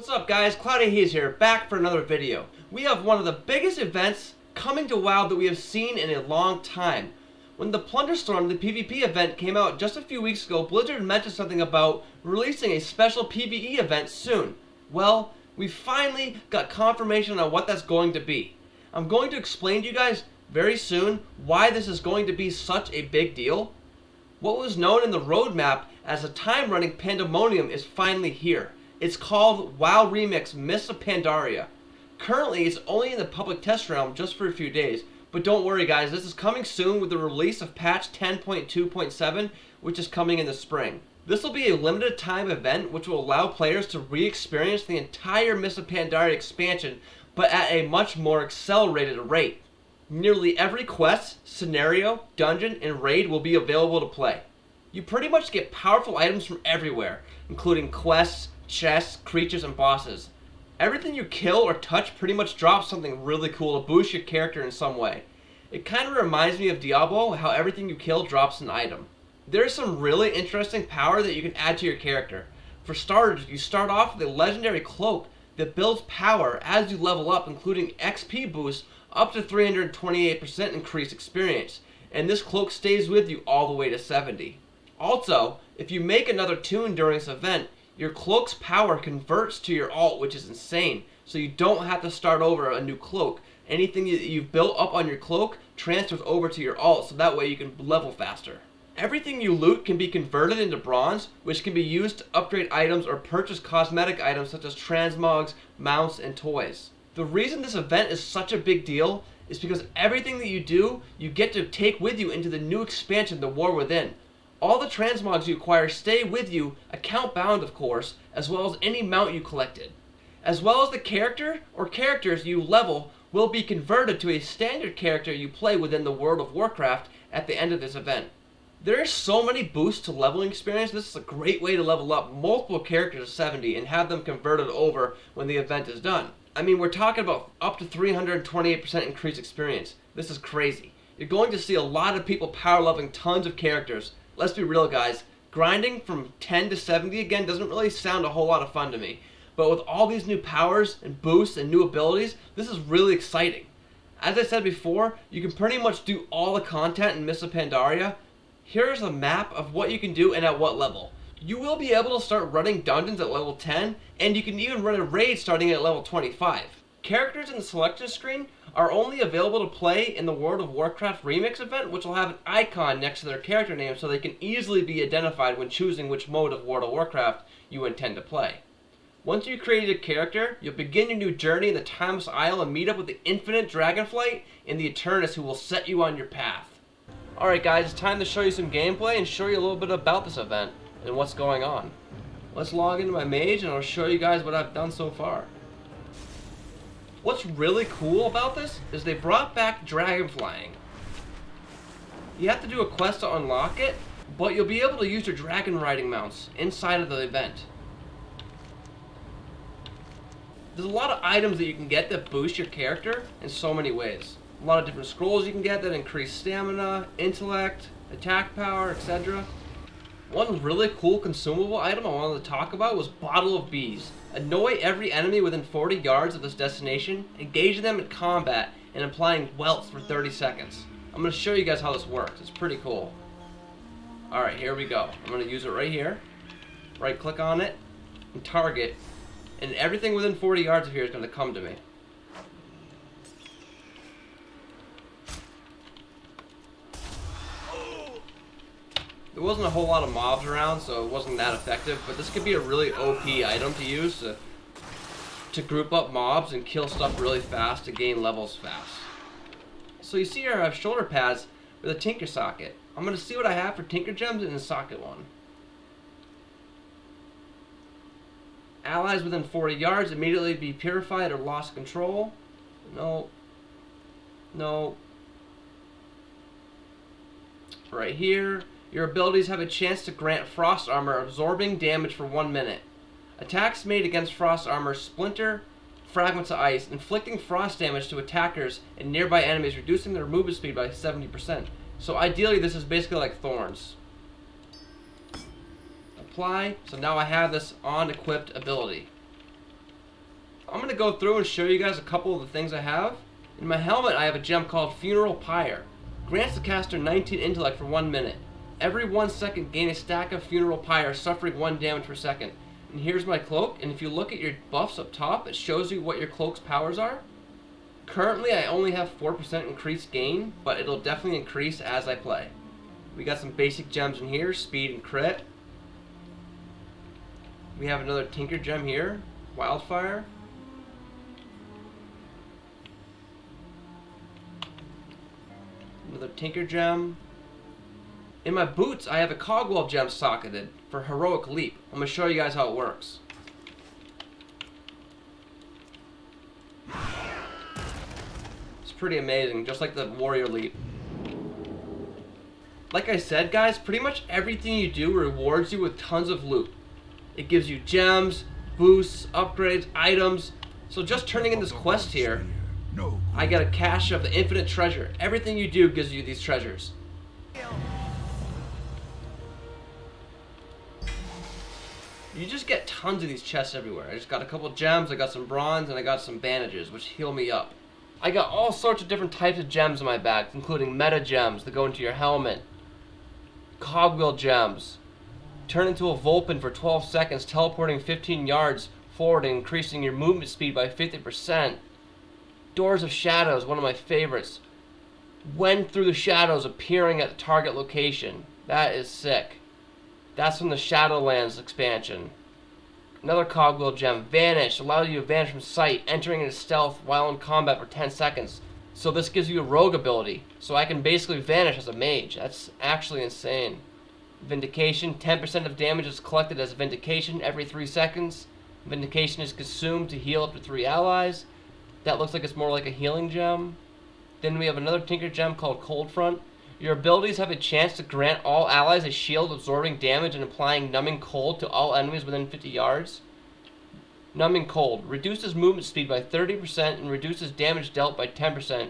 What's up guys, Cloudy Haze here, back for another video. We have one of the biggest events coming to WoW that we have seen in a long time. When the Plunderstorm, the PvP event, came out just a few weeks ago, Blizzard mentioned something about releasing a special PvE event soon. Well, we finally got confirmation on what that's going to be. I'm going to explain to you guys very soon why this is going to be such a big deal. What was known in the roadmap as a time-running pandemonium is finally here. It's called WoW REMIX Mists of Pandaria. Currently, it's only in the public test realm just for a few days, but don't worry guys, this is coming soon with the release of patch 10.2.7, which is coming in the spring. This will be a limited time event which will allow players to re-experience the entire Mists of Pandaria expansion, but at a much more accelerated rate. Nearly every quest, scenario, dungeon, and raid will be available to play. You pretty much get powerful items from everywhere, including quests, chests, creatures, and bosses. Everything you kill or touch pretty much drops something really cool to boost your character in some way. It kind of reminds me of Diablo, how everything you kill drops an item. There is some really interesting power that you can add to your character. For starters, you start off with a legendary cloak that builds power as you level up, including XP boosts up to 328% increased experience, and this cloak stays with you all the way to 70. Also, if you make another tune during this event, your cloak's power converts to your alt, which is insane, so you don't have to start over a new cloak. Anything that you've built up on your cloak transfers over to your alt, so that way you can level faster. Everything you loot can be converted into bronze, which can be used to upgrade items or purchase cosmetic items such as transmogs, mounts, and toys. The reason this event is such a big deal is because everything that you do, you get to take with you into the new expansion, The War Within. All the transmogs you acquire stay with you, account bound of course, as well as any mount you collected. As well as the character or characters you level will be converted to a standard character you play within the World of Warcraft at the end of this event. There are so many boosts to leveling experience. This is a great way to level up multiple characters to 70 and have them converted over when the event is done. I mean, we're talking about up to 328% increased experience. This is crazy. You're going to see a lot of people power leveling tons of characters. Let's be real guys, grinding from 10 to 70 again doesn't really sound a whole lot of fun to me. But with all these new powers and boosts and new abilities, this is really exciting. As I said before, you can pretty much do all the content in Mists of Pandaria. Here's a map of what you can do and at what level. You will be able to start running dungeons at level 10, and you can even run a raid starting at level 25. Characters in the selection screen are only available to play in the World of Warcraft Remix event, which will have an icon next to their character name so they can easily be identified when choosing which mode of World of Warcraft you intend to play. Once you create a character, you'll begin your new journey in the Timeless Isle and meet up with the infinite dragonflight and the Eternus, who will set you on your path. Alright guys, it's time to show you some gameplay and show you a little bit about this event and what's going on. Let's log into my mage and I'll show you guys what I've done so far. What's really cool about this is they brought back dragon flying. You have to do a quest to unlock it, but you'll be able to use your dragon riding mounts inside of the event. There's a lot of items that you can get that boost your character in so many ways. A lot of different scrolls you can get that increase stamina, intellect, attack power, etc. One really cool consumable item I wanted to talk about was Bottle of Bees. Annoy every enemy within 40 yards of this destination, engage them in combat, and applying welts for 30 seconds. I'm going to show you guys how this works. It's pretty cool. Alright, here we go. I'm going to use it right here. Right click on it, and target, and everything within 40 yards of here is going to come to me. There wasn't a whole lot of mobs around, so it wasn't that effective, but this could be a really OP item to use to group up mobs and kill stuff really fast to gain levels fast. So you see here I have shoulder pads with a Tinker socket. I'm going to see what I have for Tinker Gems in the socket one. Allies within 40 yards immediately be purified or lost control. No. No. Right here. Your abilities have a chance to grant Frost Armor, absorbing damage for 1 minute. Attacks made against Frost Armor splinter fragments of ice, inflicting frost damage to attackers and nearby enemies, reducing their movement speed by 70%. So ideally this is basically like Thorns. Apply. So now I have this on equipped ability. I'm going to go through and show you guys a couple of the things I have. In my helmet, I have a gem called Funeral Pyre. Grants the caster 19 intellect for 1 minute. Every 1 second, gain a stack of Funeral Pyre, suffering 1 damage per second. And here's my cloak, and if you look at your buffs up top, it shows you what your cloak's powers are. Currently, I only have 4% increased gain, but it'll definitely increase as I play. We got some basic gems in here, speed and crit. We have another Tinker gem here, Wildfire. Another Tinker gem. In my boots, I have a Cogwell gem socketed for Heroic Leap. I'm going to show you guys how it works. It's pretty amazing, just like the Warrior Leap. Like I said, guys, pretty much everything you do rewards you with tons of loot. It gives you gems, boosts, upgrades, items. So just turning in this quest here, I get a cache of the infinite treasure. Everything you do gives you these treasures. You just get tons of these chests everywhere. I just got a couple gems, I got some bronze, and I got some bandages, which heal me up. I got all sorts of different types of gems in my bag, including meta gems that go into your helmet, cogwheel gems, turn into a Vulpin for 12 seconds, teleporting 15 yards forward and increasing your movement speed by 50%. Doors of Shadows, one of my favorites. When through the shadows, appearing at the target location. That is sick. That's from the Shadowlands expansion. Another cogwheel gem, Vanish, allows you to vanish from sight, entering into stealth while in combat for 10 seconds. So this gives you a rogue ability. So I can basically vanish as a mage. That's actually insane. Vindication, 10% of damage is collected as Vindication every 3 seconds. Vindication is consumed to heal up to 3 allies. That looks like it's more like a healing gem. Then we have another Tinker gem called Cold Front. Your abilities have a chance to grant all allies a shield absorbing damage and applying numbing cold to all enemies within 50 yards. Numbing Cold reduces movement speed by 30% and reduces damage dealt by 10%.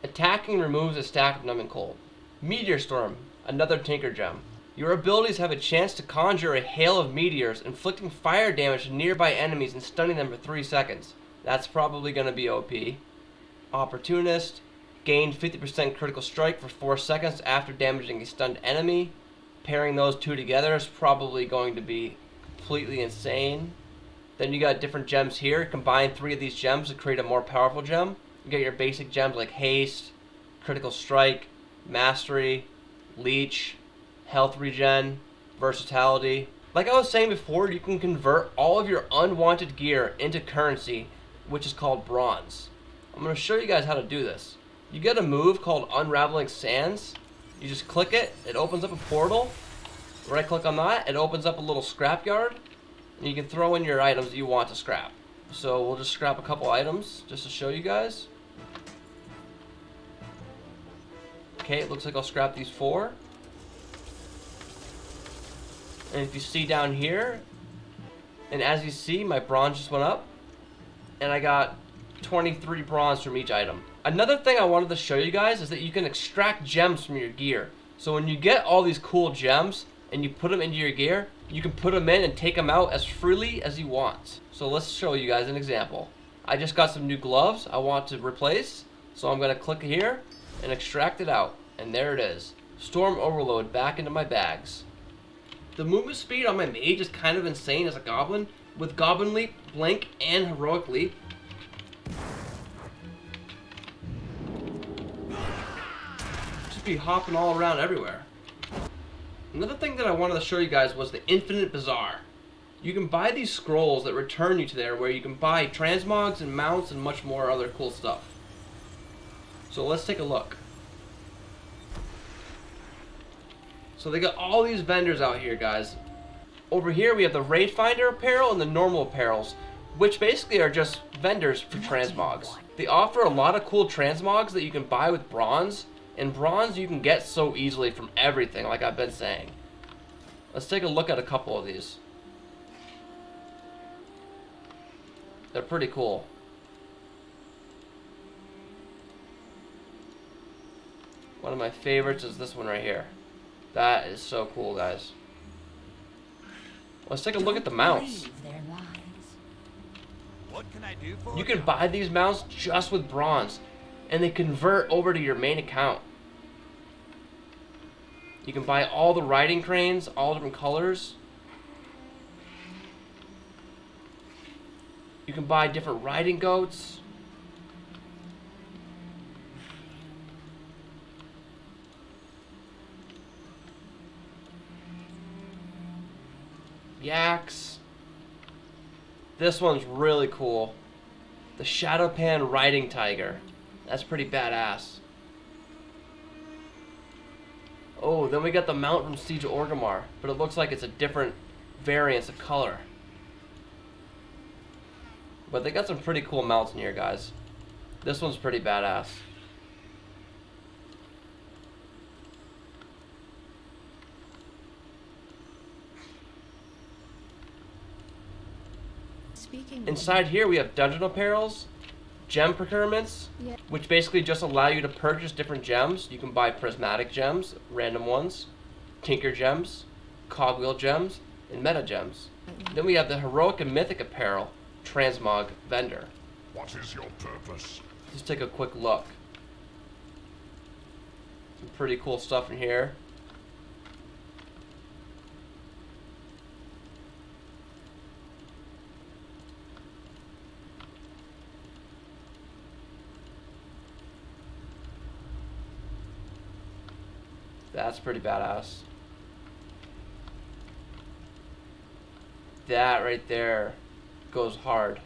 Attacking removes a stack of Numbing Cold. Meteor Storm, another Tinker gem. Your abilities have a chance to conjure a hail of meteors, inflicting fire damage to nearby enemies and stunning them for 3 seconds. That's probably going to be OP. Opportunist. Gained 50% critical strike for 4 seconds after damaging a stunned enemy. Pairing those two together is probably going to be completely insane. Then you got different gems here. Combine 3 of these gems to create a more powerful gem. You get your basic gems like Haste, Critical Strike, Mastery, Leech, Health Regen, Versatility. Like I was saying before, you can convert all of your unwanted gear into currency, which is called bronze. I'm going to show you guys how to do this. You get a move called Unraveling Sands. You just click it, it opens up a portal. Right click on that, it opens up a little scrapyard. And you can throw in your items that you want to scrap. So we'll just scrap a couple items just to show you guys. Okay, it looks like I'll scrap these 4. And if you see down here, and as you see, my bronze just went up. And I got 23 bronze from each item. Another thing I wanted to show you guys is that you can extract gems from your gear. So when you get all these cool gems and you put them into your gear, you can put them in and take them out as freely as you want. So let's show you guys an example. I just got some new gloves I want to replace. So I'm going to click here and extract it out. And there it is. Storm Overload back into my bags. The movement speed on my mage is kind of insane as a goblin. With Goblin Leap, Blink, and Heroic Leap, be hopping all around everywhere. Another thing that I wanted to show you guys was the Infinite Bazaar. You can buy these scrolls that return you to there, where you can buy transmogs and mounts and much more other cool stuff. So let's take a look. So they got all these vendors out here, guys. Over here we have the Raid Finder apparel and the normal apparels, which basically are just vendors for transmogs. They offer a lot of cool transmogs that you can buy with bronze. And bronze you can get so easily from everything, like I've been saying. Let's take a look at a couple of these. They're pretty cool. One of my favorites is this one right here. That is so cool, guys. Let's take a look at the mounts. What can I do for You can buy these mounts just with bronze, and they convert over to your main account. You can buy all the riding cranes, all different colors. You can buy different riding goats. Yaks. This one's really cool. The Shadowpan Riding Tiger. That's pretty badass. Oh, then we got the mount from Siege of Orgrimmar, but it looks like it's a different variance of color. But they got some pretty cool mounts in here, guys. This one's pretty badass. Inside here we have dungeon apparels, gem procurements, which basically just allow you to purchase different gems. You can buy prismatic gems, random ones, tinker gems, cogwheel gems, and meta gems. Then we have the heroic and mythic apparel, transmog vendor. What is your purpose? Let's take a quick look. Some pretty cool stuff in here. That's pretty badass. That right there goes hard.